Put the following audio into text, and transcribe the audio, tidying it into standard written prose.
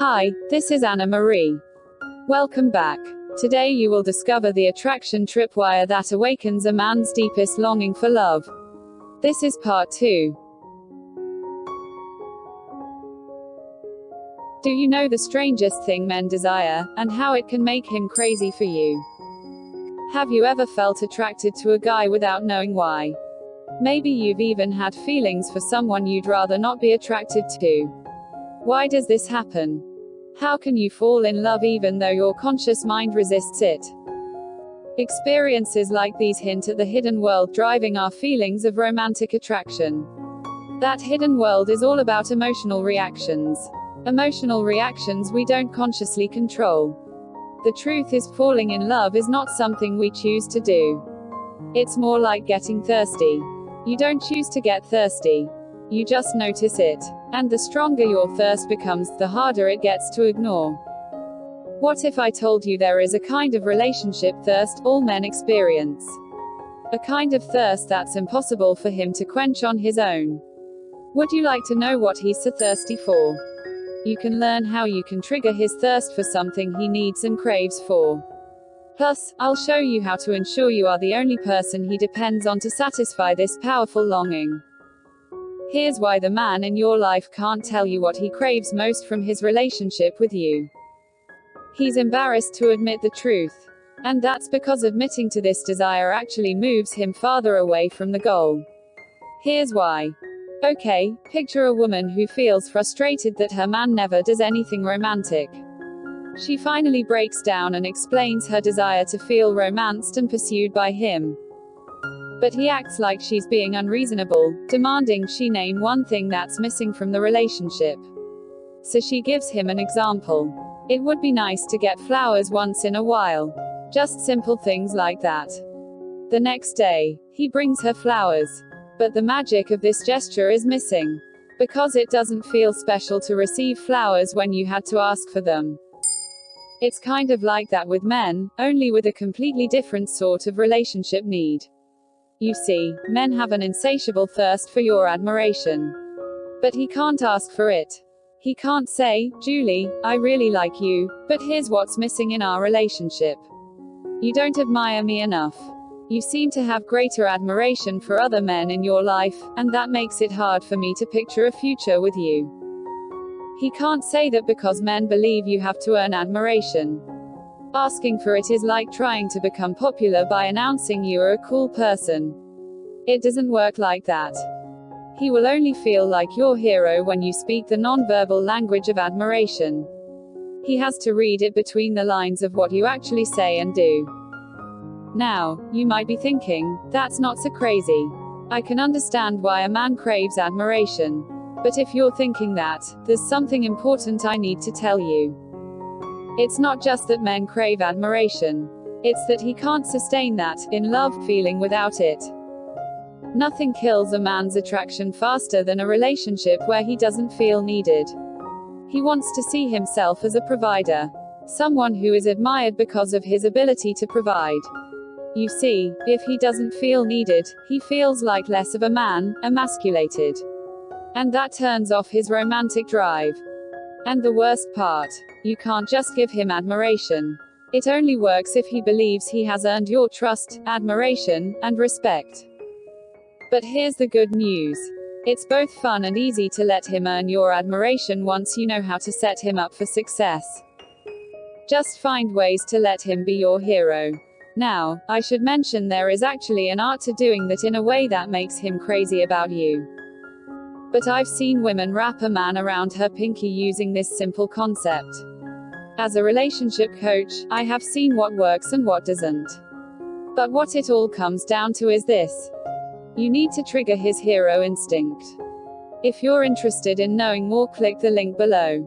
Hi, this is Anna Marie. Welcome back. Today you will discover the attraction tripwire that awakens a man's deepest longing for love. This is part 2. Do you know the strangest thing men desire, and how it can make him crazy for you? Have you ever felt attracted to a guy without knowing why? Maybe you've even had feelings for someone you'd rather not be attracted to. Why does this happen? How can you fall in love even though your conscious mind resists it? Experiences like these hint at the hidden world driving our feelings of romantic attraction. That hidden world is all about emotional reactions. Emotional reactions we don't consciously control. The truth is, falling in love is not something we choose to do. It's more like getting thirsty. You don't choose to get thirsty. You just notice it. And the stronger your thirst becomes, the harder it gets to ignore. What if I told you there is a kind of relationship thirst all men experience? A kind of thirst that's impossible for him to quench on his own. Would you like to know what he's so thirsty for? You can learn how you can trigger his thirst for something he needs and craves for. Plus, I'll show you how to ensure you are the only person he depends on to satisfy this powerful longing. Here's why the man in your life can't tell you what he craves most from his relationship with you. He's embarrassed to admit the truth. And that's because admitting to this desire actually moves him farther away from the goal. Here's why. Okay, picture a woman who feels frustrated that her man never does anything romantic. She finally breaks down and explains her desire to feel romanced and pursued by him. But he acts like she's being unreasonable, demanding she name one thing that's missing from the relationship. So she gives him an example. It would be nice to get flowers once in a while. Just simple things like that. The next day, he brings her flowers. But the magic of this gesture is missing. Because it doesn't feel special to receive flowers when you had to ask for them. It's kind of like that with men, only with a completely different sort of relationship need. You see, men have an insatiable thirst for your admiration. But he can't ask for it. He can't say, Julie, I really like you, but here's what's missing in our relationship. You don't admire me enough. You seem to have greater admiration for other men in your life, and that makes it hard for me to picture a future with you. He can't say that because men believe you have to earn admiration. Asking for it is like trying to become popular by announcing you are a cool person. It doesn't work like that. He will only feel like your hero when you speak the non-verbal language of admiration. He has to read it between the lines of what you actually say and do. Now, you might be thinking, that's not so crazy. I can understand why a man craves admiration. But if you're thinking that, there's something important I need to tell you. It's not just that men crave admiration. It's that he can't sustain that, in love, feeling without it. Nothing kills a man's attraction faster than a relationship where he doesn't feel needed. He wants to see himself as a provider. Someone who is admired because of his ability to provide. You see, if he doesn't feel needed, he feels like less of a man, emasculated. And that turns off his romantic drive. And the worst part, you can't just give him admiration. It only works if he believes he has earned your trust, admiration, and respect. But here's the good news. It's both fun and easy to let him earn your admiration once you know how to set him up for success. Just find ways to let him be your hero. Now, I should mention there is actually an art to doing that in a way that makes him crazy about you. But I've seen women wrap a man around her pinky using this simple concept. As a relationship coach, I have seen what works and what doesn't. But what it all comes down to is this. You need to trigger his hero instinct. If you're interested in knowing more, click the link below.